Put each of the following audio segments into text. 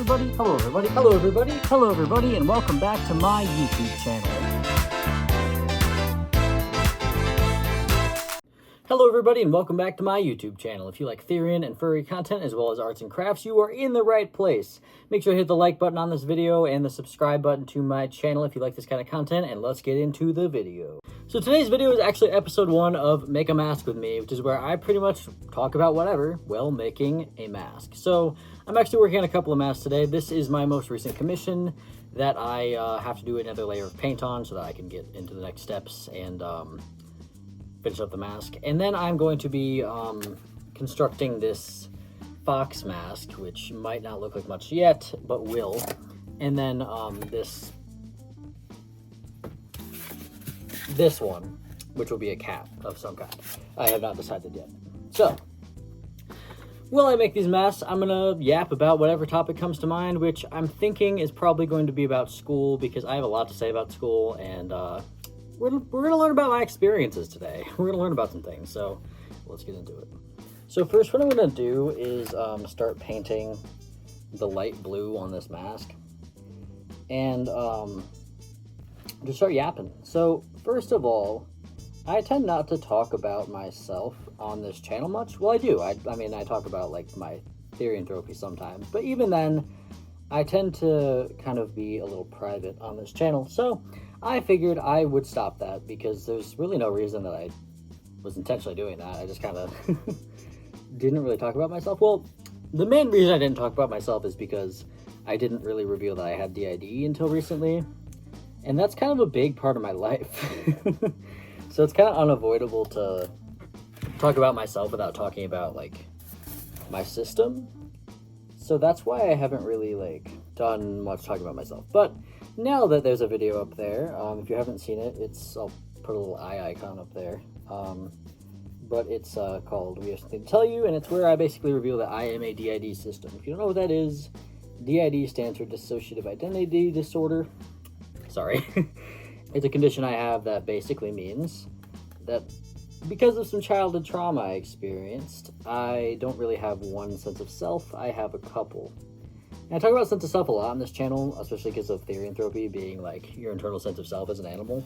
everybody, hello everybody, hello everybody, hello everybody, and welcome back to my YouTube channel. Hello everybody, and welcome back to my YouTube channel. If you like Therian and furry content as well as arts and crafts, you are in the right place. Make sure to hit the like button on this video and the subscribe button to my channel if you like this kind of content, and let's get into the video. So today's video is actually episode 1 of Make a Mask with Me, which is where I pretty much talk about whatever while making a mask. So I'm actually working on a couple of masks today. This is my most recent commission that I have to do another layer of paint on so that I can get into the next steps and finish up the mask. And then I'm going to be constructing this fox mask, which might not look like much yet, but will. And then this one, which will be a cat of some kind. I have not decided yet. So, while I make these masks, I'm gonna yap about whatever topic comes to mind, which I'm thinking is probably going to be about school, because I have a lot to say about school, and we're gonna learn about my experiences today. We're gonna learn about some things, so let's get into it. So first, what I'm gonna do is start painting the light blue on this mask, and just start yapping. So first of all, I tend not to talk about myself on this channel much. Well, I do. I mean, I talk about like my therianthropy sometimes, but even then, I tend to kind of be a little private on this channel. So I figured I would stop that because there's really no reason that I was intentionally doing that. I just kind of didn't really talk about myself. Well, the main reason I didn't talk about myself is because I didn't really reveal that I had DID until recently. And that's kind of a big part of my life. So it's kind of unavoidable to talk about myself without talking about like my system. So that's why I haven't really like done much talking about myself. But now that there's a video up there, if you haven't seen it, I'll put a little eye icon up there. But it's called We Have Something to Tell You, and it's where I basically reveal that I am a DID system. If you don't know what that is, DID stands for Dissociative Identity Disorder. Sorry. It's a condition I have that basically means that because of some childhood trauma I experienced, I don't really have one sense of self, I have a couple. And I talk about sense of self a lot on this channel, especially because of therianthropy being like your internal sense of self as an animal.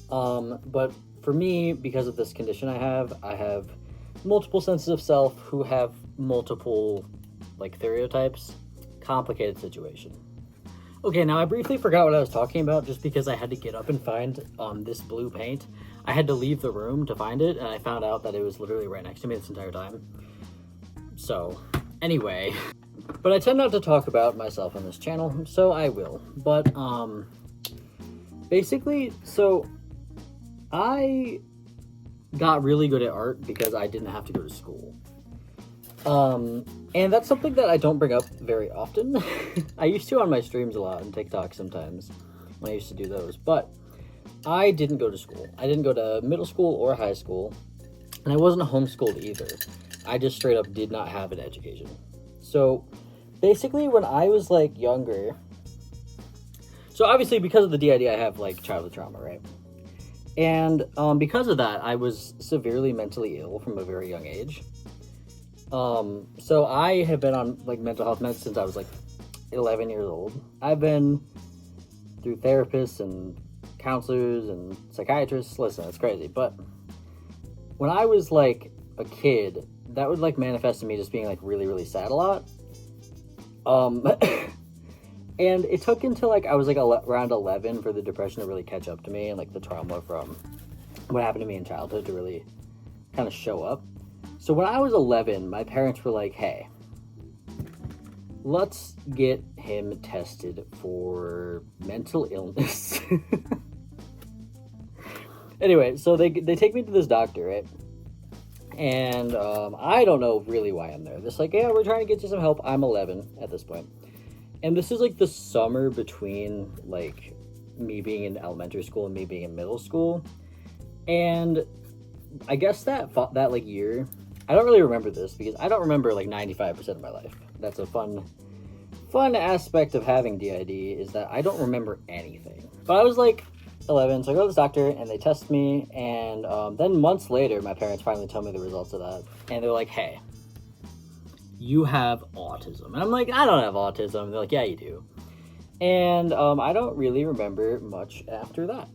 But for me, because of this condition I have multiple senses of self who have multiple like stereotypes. Complicated situation. Okay, now I briefly forgot what I was talking about just because I had to get up and find this blue paint. I had to leave the room to find it, and I found out that it was literally right next to me this entire time. So, anyway. But I tend not to talk about myself on this channel, so I will. But, basically, so I got really good at art because I didn't have to go to school. And that's something that I don't bring up very often. I used to on my streams a lot on TikTok sometimes when I used to do those, but I didn't go to school. I didn't go to middle school or high school, and I wasn't homeschooled either. I just straight up did not have an education. So basically when I was like younger, so obviously because of the DID I have like childhood trauma, right? And because of that I was severely mentally ill from a very young age. So I have been on like mental health meds since I was like 11 years old. I've been through therapists and counselors and psychiatrists. Listen, it's crazy. But when I was like a kid, that would like manifest in me just being like really, really sad a lot. And it took until like I was like around 11 for the depression to really catch up to me and like the trauma from what happened to me in childhood to really kind of show up. So when I was 11, my parents were like, hey, let's get him tested for mental illness. Anyway, so they take me to this doctor, right? And I don't know really why I'm there. They're like, yeah, we're trying to get you some help. I'm 11 at this point. And this is like the summer between like me being in elementary school and me being in middle school. And I guess that like year, I don't really remember this because I don't remember like 95% of my life. That's a fun aspect of having DID is that I don't remember anything. But I was like 11, so I go to this doctor and they test me, and then months later my parents finally tell me the results of that, and they're like, hey, you have autism. And I'm like, I don't have autism. They're like, yeah, you do. And I don't really remember much after that.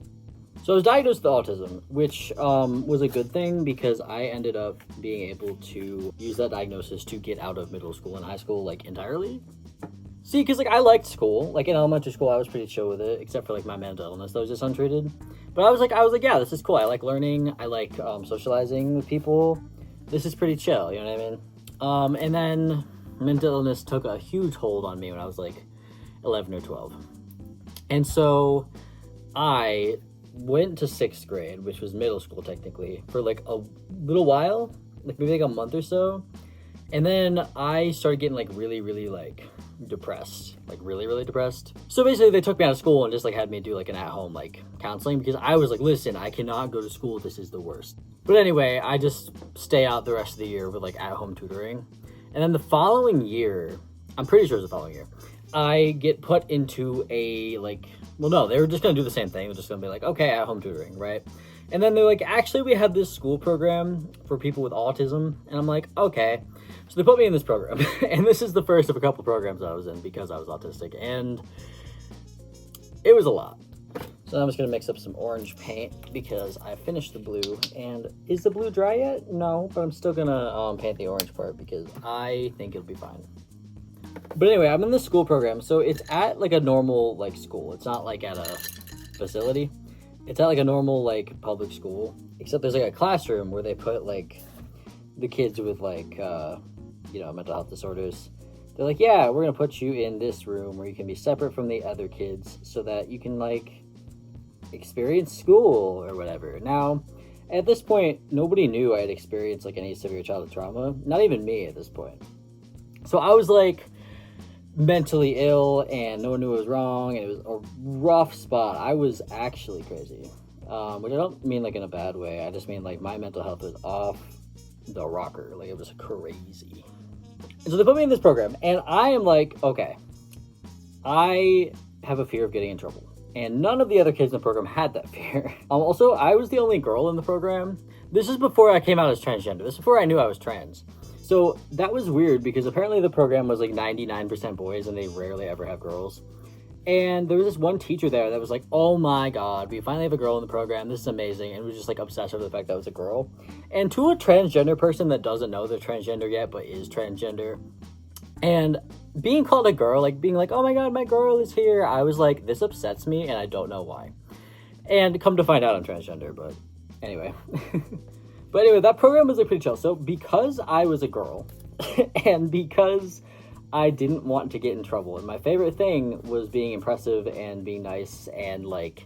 So I was diagnosed with autism, which was a good thing because I ended up being able to use that diagnosis to get out of middle school and high school, like, entirely. See, because, like, I liked school. Like, in elementary school, I was pretty chill with it, except for, like, my mental illness that was just untreated. But I was like, yeah, this is cool. I like learning. I like socializing with people. This is pretty chill, you know what I mean? And then mental illness took a huge hold on me when I was, like, 11 or 12. And so I went to 6th grade, which was middle school technically, for like a little while, like maybe like a month or so. And then I started getting like really like depressed, like really depressed. So basically they took me out of school and just like had me do like an at-home like counseling because I was like, listen, I cannot go to school. This is the worst. But anyway, I just stay out the rest of the year with like at-home tutoring. And then the following year, I'm pretty sure it was the following year, I get put into a like, well, no, they were just going to do the same thing. They're just going to be like, okay, at-home tutoring, right? And then they're like, actually, we have this school program for people with autism. And I'm like, okay. So they put me in this program. And this is the first of a couple programs I was in because I was autistic. And it was a lot. So I'm just going to mix up some orange paint because I finished the blue. And is the blue dry yet? No, but I'm still going to paint the orange part because I think it'll be fine. But anyway, I'm in the school program, so it's at like a normal like school. It's not like at a facility. It's at like a normal like public school, except there's like a classroom where they put like the kids with like mental health disorders. They're like, yeah, we're gonna put you in this room where you can be separate from the other kids so that you can like experience school or whatever. Now, at this point, nobody knew I had experienced like any severe childhood trauma. Not even me at this point. So I was like mentally ill and no one knew what was wrong and it was a rough spot. I was actually crazy, which I don't mean like in a bad way. I just mean like my mental health was off the rocker. Like it was crazy. And so they put me in this program and I am like, okay, I have a fear of getting in trouble. And none of the other kids in the program had that fear. Also, I was the only girl in the program. This is before I came out as transgender. This is before I knew I was trans. So that was weird because apparently the program was like 99% boys and they rarely ever have girls. And there was this one teacher there that was like, oh my God, we finally have a girl in the program. This is amazing. And was just like obsessed with the fact that it was a girl. And to a transgender person that doesn't know they're transgender yet, but is transgender, and being called a girl, like being like, oh my God, my girl is here. I was like, this upsets me and I don't know why. And come to find out I'm transgender, but anyway. But anyway, that program was like pretty chill. So because I was a girl and because I didn't want to get in trouble, and my favorite thing was being impressive and being nice and like,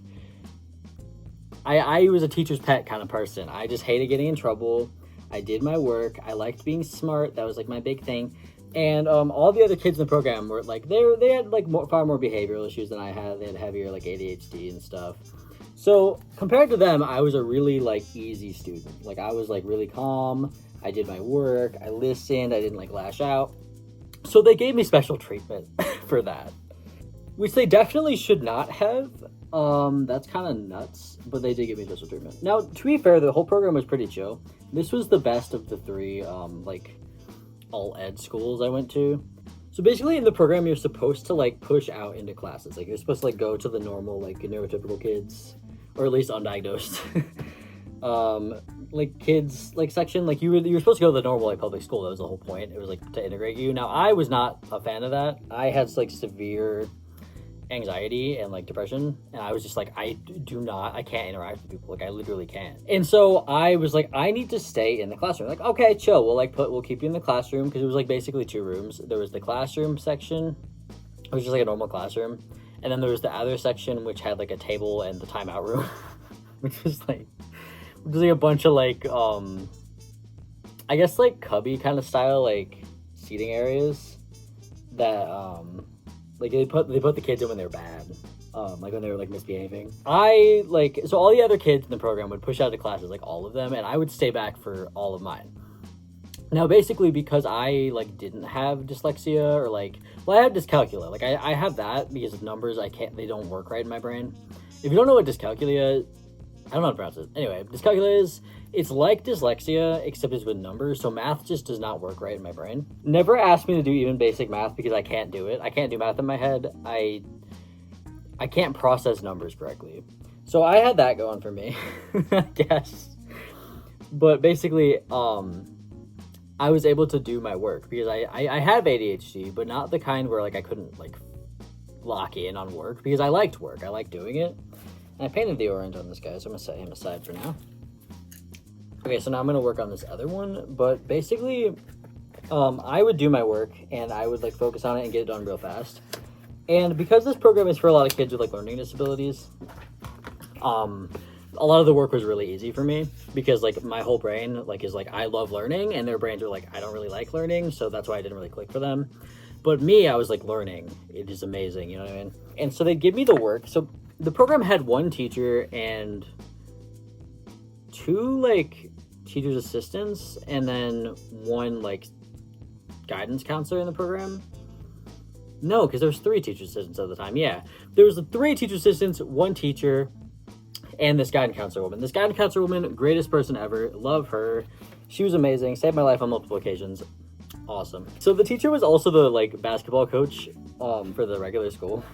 I was a teacher's pet kind of person. I just hated getting in trouble. I did my work. I liked being smart. That was like my big thing. And all the other kids in the program were like, they had like far more behavioral issues than I had. They had heavier like ADHD and stuff. So compared to them, I was a really like easy student. Like I was like really calm. I did my work. I listened. I didn't like lash out. So they gave me special treatment for that, which they definitely should not have. That's kind of nuts, but they did give me special treatment. Now, to be fair, the whole program was pretty chill. This was the best of the three like all ed schools I went to. So basically in the program, you're supposed to like push out into classes. Like you're supposed to like go to the normal like neurotypical kids, or at least undiagnosed like kids like section. Like you were supposed to go to the normal like public school. That was the whole point. It was like to integrate you. Now I was not a fan of that. I had like severe anxiety and like depression, and I was just like, I can't interact with people. Like I literally can't. And so I was like, I need to stay in the classroom. Like, okay, chill, we'll keep you in the classroom, because it was like basically two rooms. There was the classroom section, which was just like a normal classroom, and then there was the other section which had like a table and the timeout room which was like a bunch of like I guess like cubby kind of style like seating areas that like they put the kids in when they're bad, like when they were like misbehaving. So all the other kids in the program would push out of classes, like all of them, and I would stay back for all of mine. Now basically because I like didn't have dyslexia or like, well, I had dyscalculia. Like I have that because of numbers. They don't work right in my brain. If you don't know what dyscalculia I don't know how to pronounce it. Anyway, dyscalculia it's like dyslexia, except it's with numbers, so math just does not work right in my brain. Never ask me to do even basic math because I can't do it. I can't do math in my head. I can't process numbers correctly. So I had that going for me, I guess. But basically, I was able to do my work because I have ADHD, but not the kind where like I couldn't like lock in on work because I liked work. I liked doing it. And I painted the orange on this guy, so I'm gonna set him aside for now. Okay, so now I'm gonna work on this other one, but basically, I would do my work and I would like focus on it and get it done real fast. And because this program is for a lot of kids with like learning disabilities, a lot of the work was really easy for me because like my whole brain like is like I love learning, and their brains are like I don't really like learning, so that's why I didn't really click for them. But me, I was like learning. It is amazing, you know what I mean? And so they'd give me the work. So the program had one teacher and two like teacher's assistants, and then one like guidance counselor in the program. No, because there was three teacher assistants at the time. Yeah, there was 3 teacher assistants, one teacher, and this guidance counselor woman. This guidance counselor woman, greatest person ever. Love her. She was amazing. Saved my life on multiple occasions. Awesome. So the teacher was also the like basketball coach for the regular school,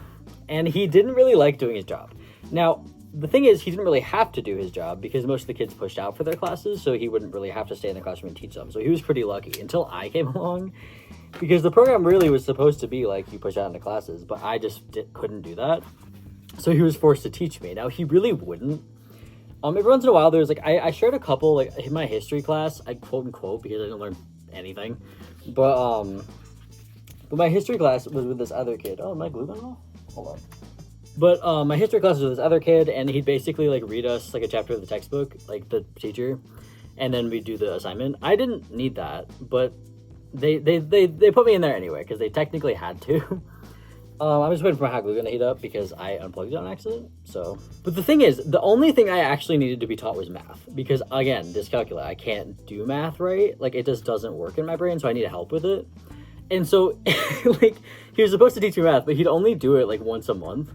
and he didn't really like doing his job. Now, the thing is, he didn't really have to do his job because most of the kids pushed out for their classes, so he wouldn't really have to stay in the classroom and teach them. So he was pretty lucky until I came along, because the program really was supposed to be like you push out into classes, but I just couldn't do that. So he was forced to teach me. Now, he really wouldn't. Every once in a while, there's like, I shared a couple, like in my history class, I quote unquote, because I didn't learn anything, but my history class was with this other kid. Oh, am I glue gun off? Hold on. But my history class was with this other kid, and he'd basically like read us like a chapter of the textbook, like the teacher, and then we'd do the assignment. I didn't need that, but they put me in there anyway because they technically had to. I'm just waiting for my hot glue gun to heat up because I unplugged it on accident. So, but the thing is, the only thing I actually needed to be taught was math, because again, dyscalculia, I can't do math right. Like it just doesn't work in my brain, so I need help with it. And so, like, he was supposed to teach me math, but he'd only do it like once a month.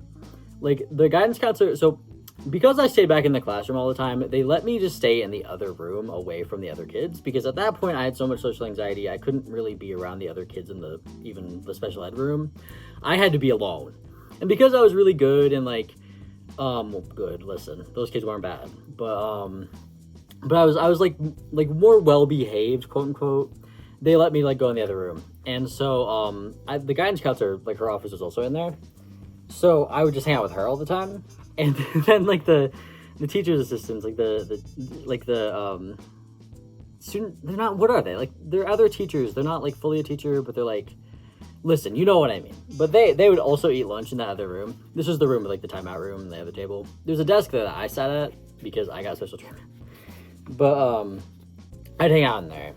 Like the guidance counselor, so because I stayed back in the classroom all the time, they let me just stay in the other room away from the other kids, because at that point I had so much social anxiety, I couldn't really be around the other kids in even the special ed room. I had to be alone. And because I was really good and like, good, listen, those kids weren't bad, but I was like more well-behaved, quote unquote. They let me like go in the other room. And so, the guidance counselor, like her office was also in there. So I would just hang out with her all the time. And then like the teacher's assistants, like the student, they're not, what are they? Like they're other teachers. They're not like fully a teacher, but they're like, listen, you know what I mean. But they would also eat lunch in that other room. This was the room with like the timeout room, and they have a table. There's a desk there that I sat at because I got special treatment. But I'd hang out in there.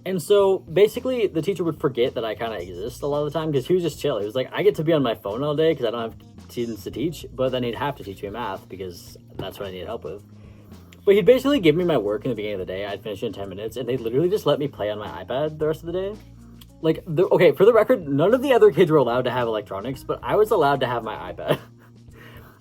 And so basically the teacher would forget that I kind of exist a lot of the time because he was just chill. He was like, I get to be on my phone all day because I don't have students to teach, but then he'd have to teach me math because that's what I needed help with. But he'd basically give me my work in the beginning of the day. I'd finish in 10 minutes, and they'd literally just let me play on my iPad the rest of the day. Like, okay, for the record, none of the other kids were allowed to have electronics, but I was allowed to have my iPad.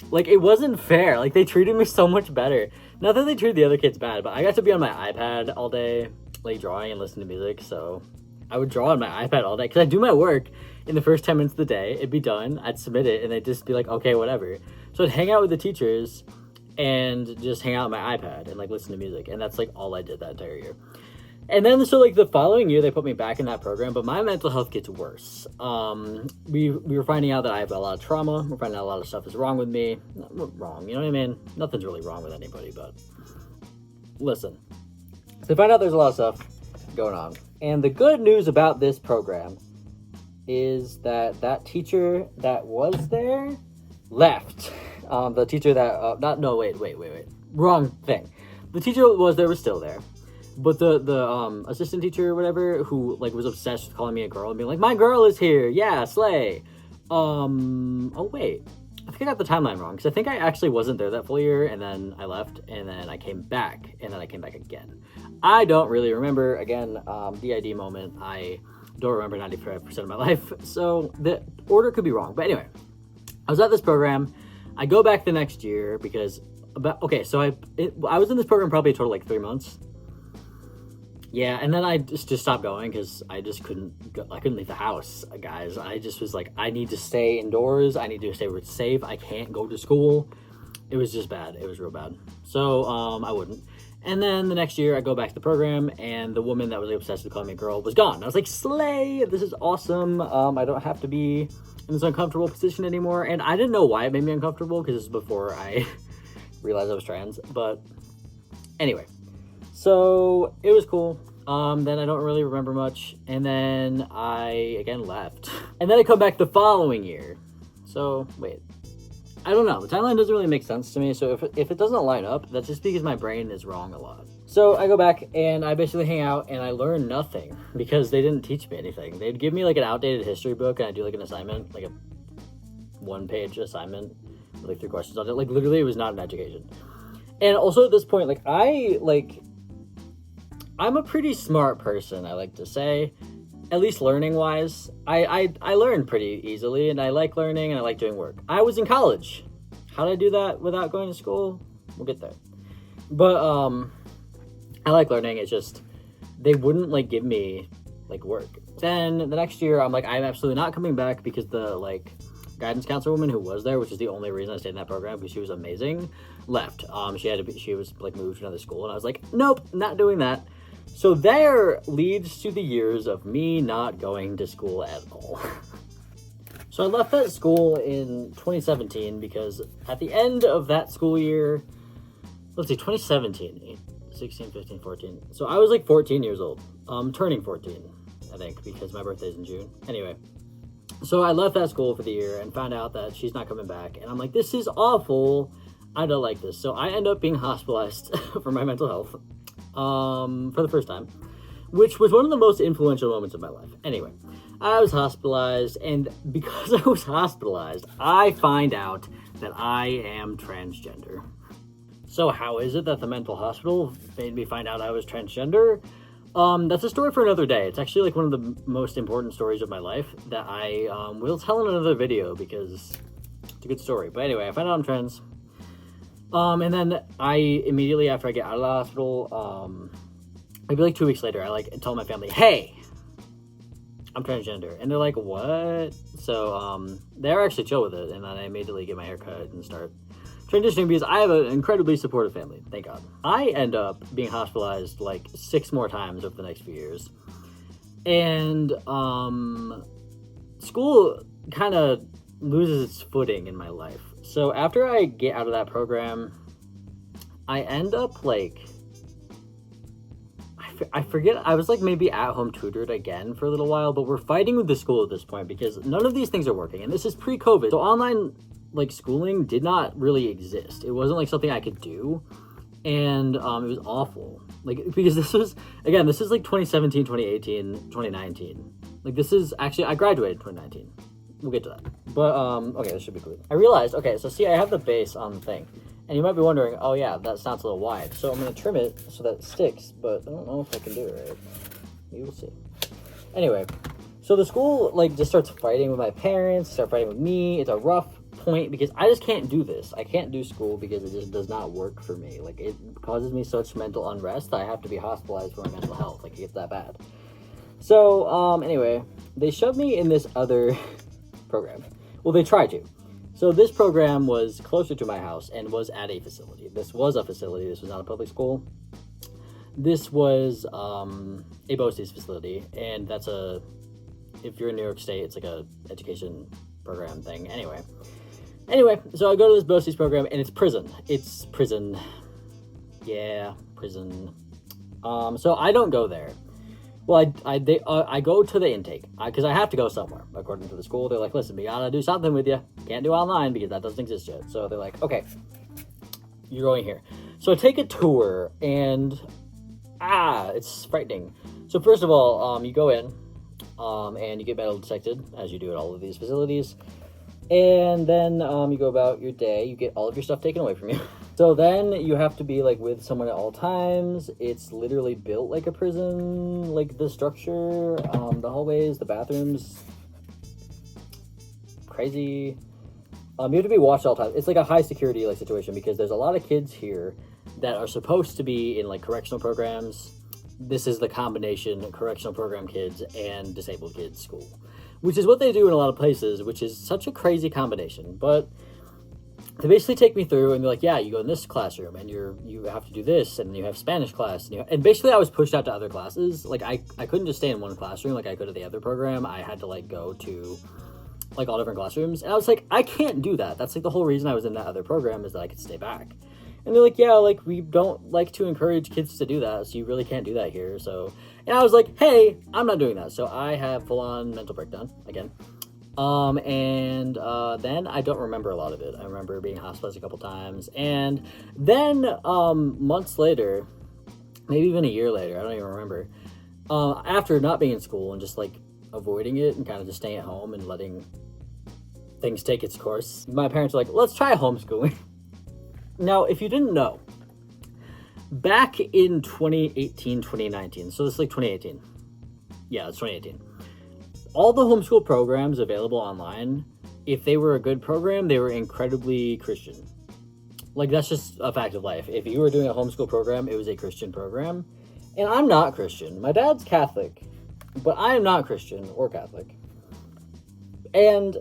Like, it wasn't fair. Like, they treated me so much better. Not that they treated the other kids bad, but I got to be on my iPad all day, like drawing and listening to music. So I would draw on my iPad all day because I'd do my work in the first 10 minutes of the day. It'd be done. I'd submit it, and they'd just be like, okay, whatever. So I'd hang out with the teachers and just hang out on my iPad and like listen to music. And that's like all I did that entire year. And then, so like the following year, they put me back in that program, but my mental health gets worse. We were finding out that I have a lot of trauma. We're finding out a lot of stuff is wrong with me. Not wrong, you know what I mean? Nothing's really wrong with anybody, but listen. So I find out there's a lot of stuff going on. And the good news about this program is that teacher that was there left. The teacher that, wrong thing. The teacher that was there was still there. But the assistant teacher or whatever, who like was obsessed with calling me a girl and being like, my girl is here, yeah, slay. Oh wait, I think I got the timeline wrong, because I think I actually wasn't there that full year, and then I left, and then I came back, and then I came back again. I don't really remember. Again, DID moment. I don't remember 95% of my life, so the order could be wrong. But anyway, I was at this program. I go back the next year because So I was in this program probably a total like 3 months. Yeah, and then I just stopped going because I just couldn't go, I couldn't leave the house, guys. I just was like, I need to stay indoors. I need to stay where it's safe. I can't go to school. It was just bad. It was real bad. So I wouldn't. And then the next year I go back to the program, and the woman that was like, obsessed with calling me a girl was gone. I was like, slay, this is awesome. I don't have to be in this uncomfortable position anymore. And I didn't know why it made me uncomfortable because this is before I realized I was trans. But anyway. So it was cool. Then I don't really remember much. And then I, again, left. And then I come back the following year. So, wait. I don't know. The timeline doesn't really make sense to me. So if it doesn't line up, that's just because my brain is wrong a lot. So I go back and I basically hang out and I learn nothing because they didn't teach me anything. They'd give me like an outdated history book and I'd do like an assignment, like a 1-page assignment with like 3 questions on it. Like literally it was not an education. And also at this point, like I'm a pretty smart person, I like to say, at least learning wise. I learn pretty easily and I like learning and I like doing work. I was in college. How did I do that without going to school? We'll get there. But I like learning. It's just they wouldn't like give me like work. Then the next year I'm like, I'm absolutely not coming back because the like guidance counselor woman who was there, which is the only reason I stayed in that program because she was amazing, left. She was like moved to another school and I was like, nope, not doing that. So there leads to the years of me not going to school at all. So I left that school in 2017 because at the end of that school year, let's see, 2017, 16, 15, 14. So I was like 14 years old, turning 14, I think, because my birthday's in June. Anyway, so I left that school for the year and found out that she's not coming back. And I'm like, this is awful. I don't like this. So I end up being hospitalized for my mental health. For the first time, which was one of the most influential moments of my life. Anyway, I was hospitalized, and because I was hospitalized, I find out that I am transgender. So how is it that the mental hospital made me find out I was transgender? That's a story for another day. It's actually like one of the most important stories of my life that I will tell in another video because it's a good story. But anyway, I found out I'm trans. And then I immediately after I get out of the hospital, maybe like 2 weeks later, I like tell my family, hey, I'm transgender. And they're like, what? So, they're actually chill with it. And then I immediately get my hair cut and start transitioning because I have an incredibly supportive family. Thank God. I end up being hospitalized like 6 more times over the next few years. And, school kind of loses its footing in my life. So after I get out of that program, I end up like, I forget, I was like maybe at home tutored again for a little while, but we're fighting with the school at this point because none of these things are working. And this is pre-COVID. So online like schooling did not really exist. It wasn't like something I could do. And it was awful. Like, because this is like 2017, 2018, 2019. Like this is actually, I graduated in 2019. We'll get to that. But, okay, this should be clear. I realized, okay, so see, I have the base on the thing. And you might be wondering, oh yeah, that sounds a little wide. So I'm going to trim it so that it sticks, but I don't know if I can do it right. We will see. Anyway, so the school, like, just starts fighting with my parents, start fighting with me. It's a rough point because I just can't do this. I can't do school because it just does not work for me. Like, it causes me such mental unrest that I have to be hospitalized for my mental health. Like, it gets that bad. So, anyway, they shoved me in this other program. Well, they tried to. So this program was closer to my house and was at a facility. This was a facility. This was not a public school. This was a BOCES facility, and that's if you're in New York State, it's like a education program thing. Anyway, so I go to this BOCES program, and it's prison. Yeah, prison. So I don't go there. Well, I go to the intake because I have to go somewhere. According to the school, they're like, listen, we gotta do something with you. Can't do online because that doesn't exist yet. So they're like, okay, you're going here. So I take a tour and it's frightening. So first of all, you go in and you get metal detected, as you do at all of these facilities. And then you go about your day. You get all of your stuff taken away from you. So then you have to be like with someone at all times. It's literally built like a prison, like the structure, the hallways, the bathrooms. Crazy. You have to be watched all the time. It's like a high security like situation because there's a lot of kids here that are supposed to be in like correctional programs. This is the combination correctional program kids and disabled kids school, which is what they do in a lot of places, which is such a crazy combination. But they basically take me through and they're like, yeah, you go in this classroom and you have to do this, and you have Spanish class, and basically I was pushed out to other classes. Like I couldn't just stay in one classroom like I could at the other program. I had to like go to like all different classrooms, and I was like, I can't do that. That's like the whole reason I was in that other program, is that I could stay back. And they're like, yeah, like we don't like to encourage kids to do that, so you really can't do that here. So, and I was like, hey, I'm not doing that. So I have full-on mental breakdown again. Then I don't remember a lot of it. I remember being hospitalized a couple times, and then months later, maybe even a year later, I don't even remember, after not being in school and just like avoiding it and kind of just staying at home and letting things take its course, my parents were like, let's try homeschooling. Now, if you didn't know, back in 2018, 2019, so this is like 2018. Yeah, it's 2018. All the homeschool programs available online, if they were a good program, they were incredibly Christian. Like, that's just a fact of life. If you were doing a homeschool program, it was a Christian program. And I'm not Christian. My dad's Catholic, but I am not Christian or Catholic. And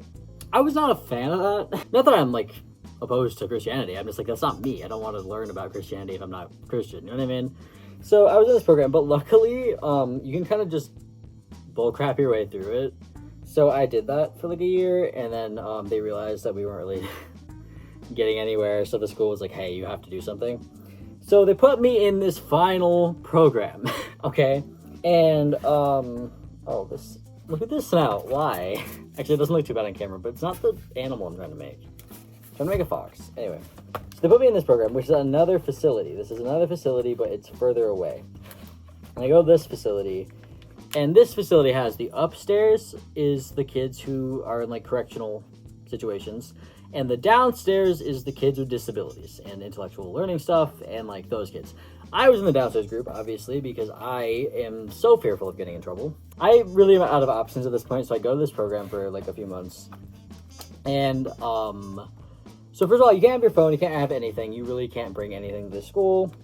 I was not a fan of that. Not that I'm, like, opposed to Christianity. I'm just like, that's not me. I don't want to learn about Christianity if I'm not Christian. You know what I mean? So I was in this program, but luckily, you can kind of just bullcrap your way through it. So I did that for like a year, and then they realized that we weren't really getting anywhere. So the school was like, hey, you have to do something. So they put me in this final program. Okay. And look at this now. Why? Actually, it doesn't look too bad on camera, but it's not the animal I'm trying to make. I'm trying to make a fox. Anyway, so they put me in this program, which is another facility. This is another facility, but it's further away. And I go to this facility, and this facility has the upstairs is the kids who are in like correctional situations, and the downstairs is the kids with disabilities and intellectual learning stuff and like those kids. I was in the downstairs group, obviously, because I am so fearful of getting in trouble. I really am out of options at this point, so I go to this program for like a few months. And so first of all, you can't have your phone, you can't have anything, you really can't bring anything to school.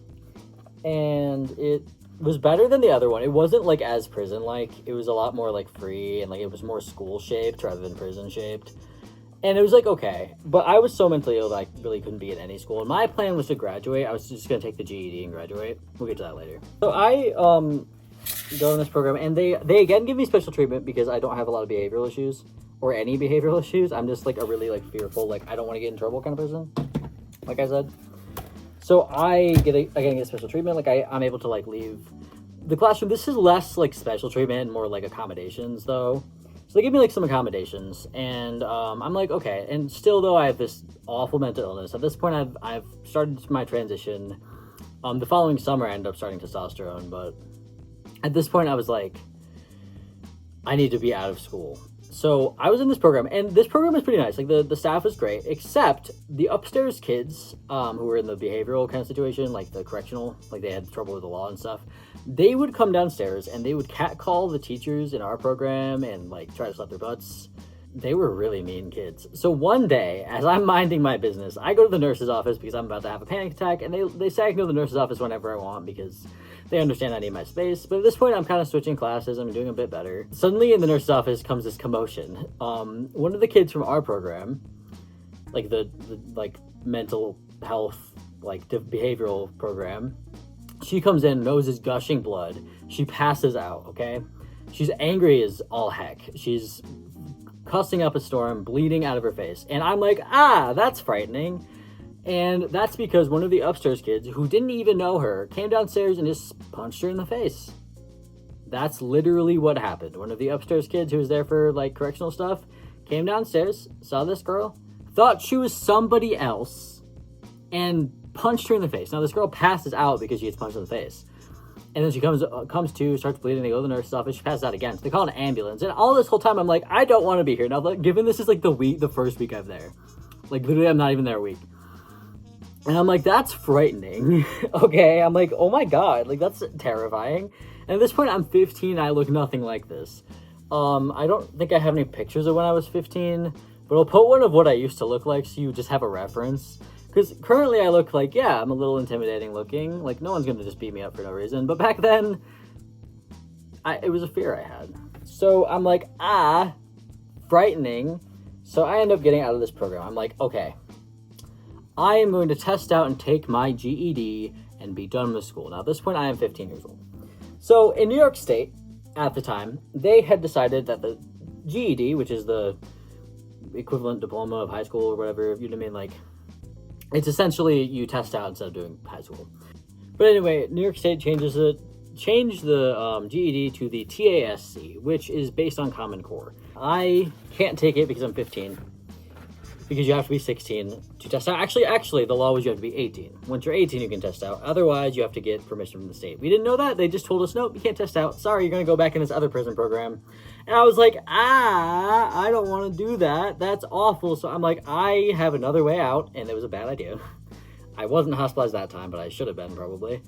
And it was better than the other one. It wasn't like as prison-like. It was a lot more like free, and like it was more school-shaped rather than prison-shaped. And it was like, okay. But I was so mentally ill that I really couldn't be at any school. And my plan was to graduate. I was just going to take the GED and graduate. We'll get to that later. So I go in this program, and they again give me special treatment because I don't have a lot of behavioral issues. Or any behavioral issues. I'm just like a really like fearful, like I don't want to get in trouble kind of person, like I said. So I get special treatment. Like I'm able to like leave the classroom. This is less like special treatment and more like accommodations though. So they give me like some accommodations, and I'm like, okay. And still though, I have this awful mental illness. At this point, I've started my transition. The following summer, I ended up starting testosterone, but at this point, I was like, I need to be out of school. So I was in this program, and this program was pretty nice. Like the staff was great, except the upstairs kids who were in the behavioral kind of situation, like the correctional, like they had trouble with the law and stuff. They would come downstairs and they would catcall the teachers in our program and like try to slap their butts. They were really mean kids. So one day, as I'm minding my business, I go to the nurse's office because I'm about to have a panic attack, and they say I can go to the nurse's office whenever I want because they understand I need my space. But at this point, I'm kind of switching classes. I'm doing a bit better. Suddenly, in the nurse's office comes this commotion. One of the kids from our program, like the like mental health, like behavioral program, she comes in, nose is gushing blood. She passes out. Okay, she's angry as all heck. She's cussing up a storm, bleeding out of her face. And I'm like, that's frightening. And that's because one of the upstairs kids, who didn't even know her, came downstairs and just punched her in the face. That's literally what happened. One of the upstairs kids who was there for like correctional stuff came downstairs, saw this girl, thought she was somebody else, and punched her in the face. Now this girl passes out because she gets punched in the face. And then she comes to, starts bleeding. They go to the nurse's office. She passes out again. So they call an ambulance. And all this whole time, I'm like, I don't want to be here. Now, given this is like the first week I'm there. Like, literally, I'm not even there a week. And I'm like, that's frightening. Okay? I'm like, oh my God. Like, that's terrifying. And at this point, I'm 15. I look nothing like this. I don't think I have any pictures of when I was 15. but I'll put one of what I used to look like so you just have a reference. Because currently I look like, yeah, I'm a little intimidating looking. Like, no one's going to just beat me up for no reason. But back then, it was a fear I had. So I'm like, frightening. So I end up getting out of this program. I'm like, okay, I am going to test out and take my GED and be done with school. Now, at this point, I am 15 years old. So in New York State, at the time, they had decided that the GED, which is the equivalent diploma of high school or whatever, you know what I mean? Like, it's essentially you test out instead of doing high school. But anyway, New York State changed the GED to the TASC, which is based on Common Core. I can't take it because I'm 15, because you have to be 16 to test out. Actually, the law was you have to be 18. Once you're 18, you can test out. Otherwise, you have to get permission from the state. We didn't know that. They just told us, nope, you can't test out. Sorry, you're going to go back in this other prison program. And I was like, I don't want to do that. That's awful. So I'm like, I have another way out, and it was a bad idea. I wasn't hospitalized that time, but I should have been probably.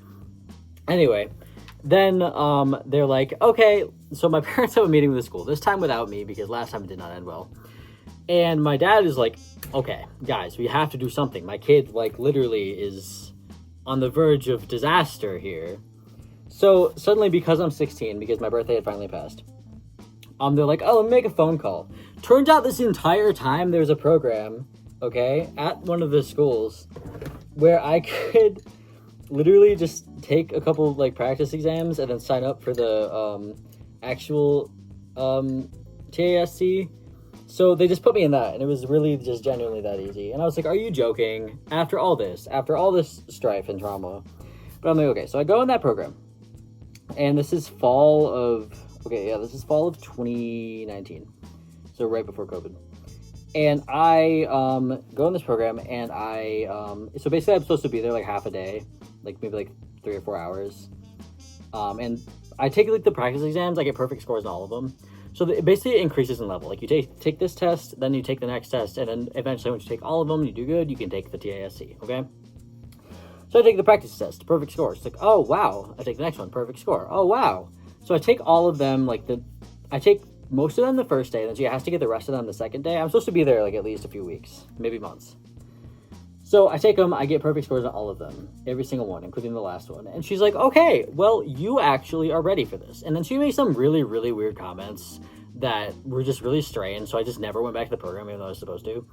Anyway, then they're like, okay, so my parents have a meeting with the school, this time without me because last time it did not end well. And my dad is like, okay, guys, we have to do something. My kid, like, literally is on the verge of disaster here. So suddenly, because I'm 16, because my birthday had finally passed, they're like, oh, let me make a phone call. Turns out this entire time there's a program, okay, at one of the schools where I could literally just take a couple of, like, practice exams and then sign up for the actual TASC. So they just put me in that, and it was really just genuinely that easy. And I was like, are you joking? After all this strife and trauma. But I'm like, okay, so I go in that program. And this is fall of 2019. So right before COVID. And I go in this program, and so basically I'm supposed to be there like half a day, like maybe like 3 or 4 hours. And I take like the practice exams, I get perfect scores in all of them. So it basically increases in level. Like, you take this test, then you take the next test, and then eventually once you take all of them, you do good, you can take the TASC, okay? So I take the practice test, perfect score. It's like, oh, wow. I take the next one, perfect score. Oh, wow. So I take all of them, I take most of them the first day, and then she has to get the rest of them the second day. I'm supposed to be there, like, at least a few weeks, maybe months. So I take them, I get perfect scores on all of them, every single one, including the last one. And she's like, okay, well, you actually are ready for this. And then she made some really, really weird comments that were just really strange. So I just never went back to the program, even though I was supposed to.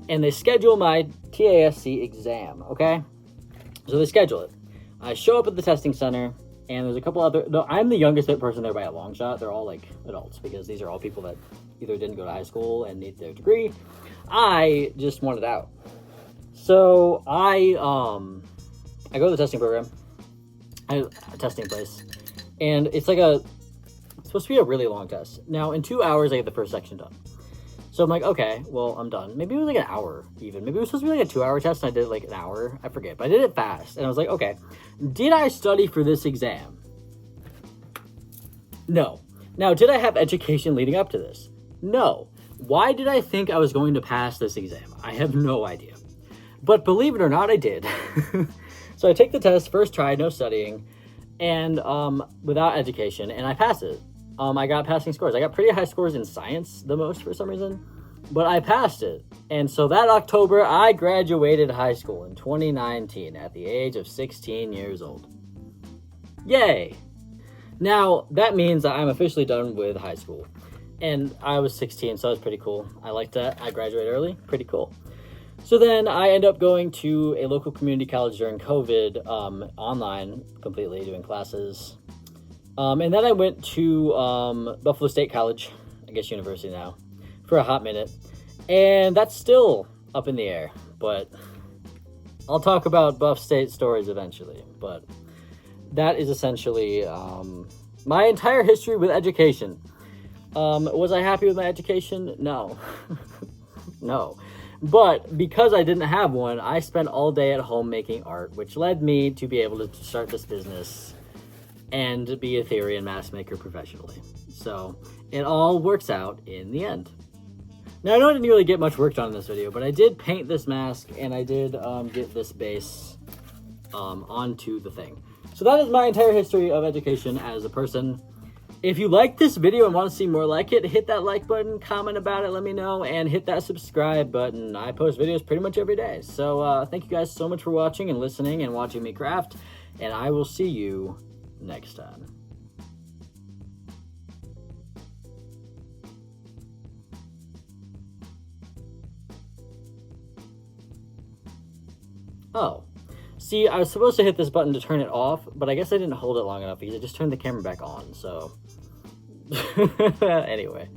And they schedule my TASC exam, okay? So they schedule it. I show up at the testing center, and there's a couple I'm the youngest person there by a long shot. They're all, like, adults, because these are all people that either didn't go to high school and need their degree. I just wanted out. So I go to the testing program, a testing place, and it's supposed to be a really long test. Now, in 2 hours, I get the first section done. So I'm like, okay, well, I'm done. Maybe it was like an hour even. Maybe it was supposed to be like a 2-hour test, and I did it like an hour. I forget, but I did it fast. And I was like, okay, did I study for this exam? No. Now, did I have education leading up to this? No. Why did I think I was going to pass this exam? I have no idea. But believe it or not, I did. So I take the test, first try, no studying, and without education, and I passed it. I got passing scores. I got pretty high scores in science, the most for some reason, but I passed it. And so that October, I graduated high school in 2019 at the age of 16 years old. Yay! Now, that means that I'm officially done with high school. And I was 16, so that was pretty cool. I liked that. I graduated early. Pretty cool. So then I end up going to a local community college during COVID, online, completely doing classes. And then I went to Buffalo State College, I guess university now, for a hot minute. And that's still up in the air, but I'll talk about Buff State stories eventually. But that is essentially my entire history with education. Was I happy with my education? No. No. But because I didn't have one, I spent all day at home making art, which led me to be able to start this business and be a theory and mask maker professionally. So it all works out in the end. Now, I know I didn't really get much work done in this video, but I did paint this mask, and I did get this base onto the thing. So that is my entire history of education as a person. If you like this video and want to see more like it, hit that like button, comment about it, let me know, and hit that subscribe button. I post videos pretty much every day. So thank you guys so much for watching and listening and watching me craft, and I will see you next time. Oh, see, I was supposed to hit this button to turn it off, but I guess I didn't hold it long enough because I just turned the camera back on, so... Anyway.